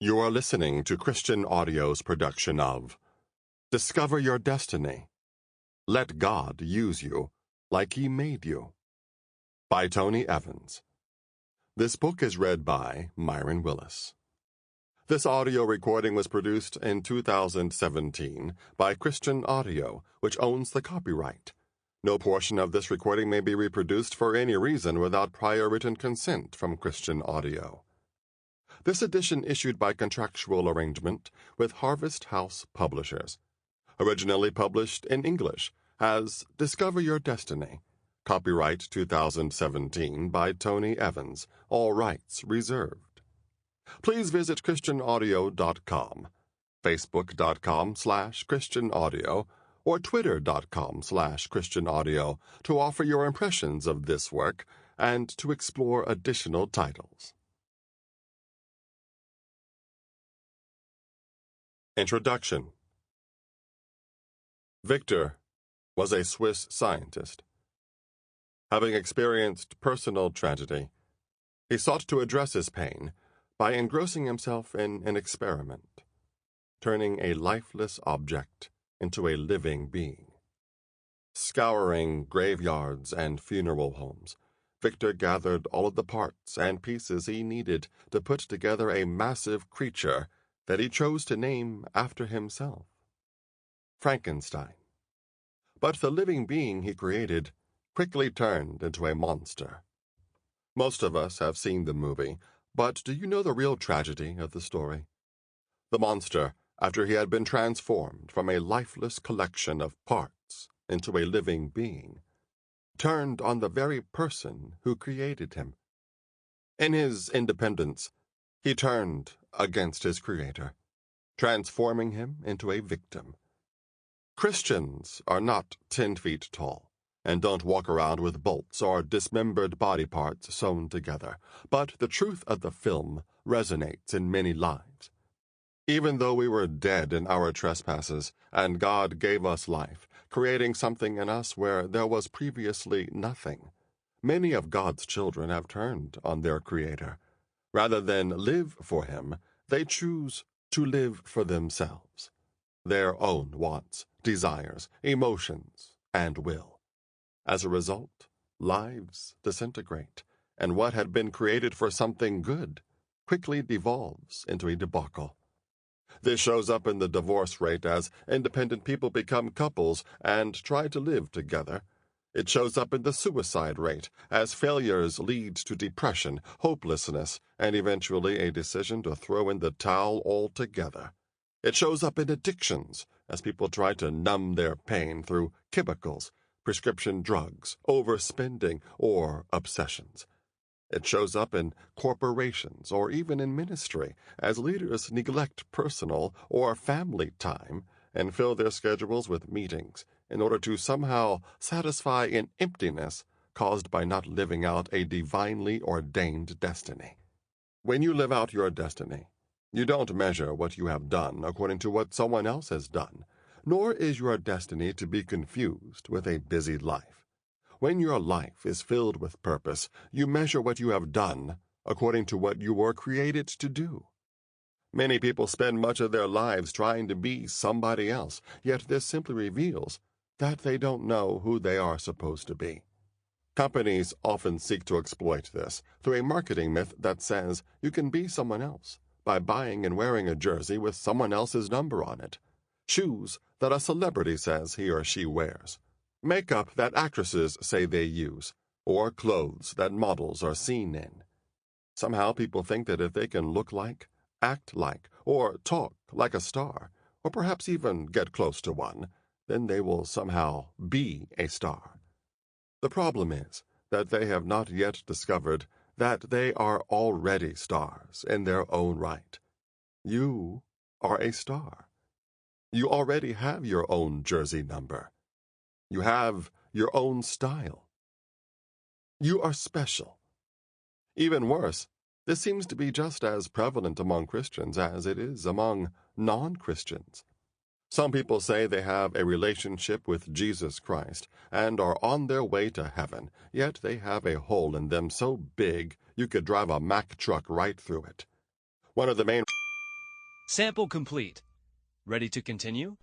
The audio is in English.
You are listening to Christian Audio's production of Discover Your Destiny. Let God Use You Like He Made You by Tony Evans. This book is read by Mirron Willis. This audio recording was produced in 2017 by Christian Audio, which owns the copyright. No portion of this recording may be reproduced for any reason without prior written consent from Christian Audio. This edition issued by contractual arrangement with Harvest House Publishers. Originally published in English as Discover Your Destiny. Copyright 2017 by Tony Evans. All rights reserved. Please visit ChristianAudio.com, Facebook.com/ChristianAudio, or Twitter.com/ChristianAudio to offer your impressions of this work and to explore additional titles. Introduction. Victor was a Swiss scientist. Having experienced personal tragedy, he sought to address his pain by engrossing himself in an experiment, turning a lifeless object into a living being. Scouring graveyards and funeral homes, Victor gathered all of the parts and pieces he needed to put together a massive creature that he chose to name after himself, Frankenstein. But the living being he created quickly turned into a monster. Most of us have seen the movie, but do you know the real tragedy of the story? The monster, after he had been transformed from a lifeless collection of parts into a living being, turned on the very person who created him. In his independence, he turned against his creator, transforming him into a victim. Christians are not 10 feet tall and don't walk around with bolts or dismembered body parts sewn together, but the truth of the film resonates in many lives. Even though we were dead in our trespasses and God gave us life, creating something in us where there was previously nothing, many of God's children have turned on their creator. Rather than live for him, they choose to live for themselves, their own wants, desires, emotions, and will. As a result, lives disintegrate, and what had been created for something good quickly devolves into a debacle. This shows up in the divorce rate as independent people become couples and try to live together. It shows up in the suicide rate as failures lead to depression, hopelessness, and eventually a decision to throw in the towel altogether. It shows up in addictions as people try to numb their pain through chemicals, prescription drugs, overspending, or obsessions. It shows up in corporations or even in ministry as leaders neglect personal or family time and fill their schedules with meetings in order to somehow satisfy an emptiness caused by not living out a divinely ordained destiny. When you live out your destiny, you don't measure what you have done according to what someone else has done, nor is your destiny to be confused with a busy life. When your life is filled with purpose, you measure what you have done according to what you were created to do. Many people spend much of their lives trying to be somebody else, yet this simply reveals that they don't know who they are supposed to be. Companies often seek to exploit this through a marketing myth that says you can be someone else by buying and wearing a jersey with someone else's number on it, shoes that a celebrity says he or she wears, makeup that actresses say they use, or clothes that models are seen in. Somehow people think that if they can look like, act like, or talk like a star, or perhaps even get close to one, then they will somehow be a star. The problem is that they have not yet discovered that they are already stars in their own right. You are a star. You already have your own jersey number. You have your own style. You are special. Even worse, this seems to be just as prevalent among Christians as it is among non-Christians. Some people say they have a relationship with Jesus Christ and are on their way to heaven, yet they have a hole in them so big you could drive a Mack truck right through it. One of the main Sample complete. Ready to continue?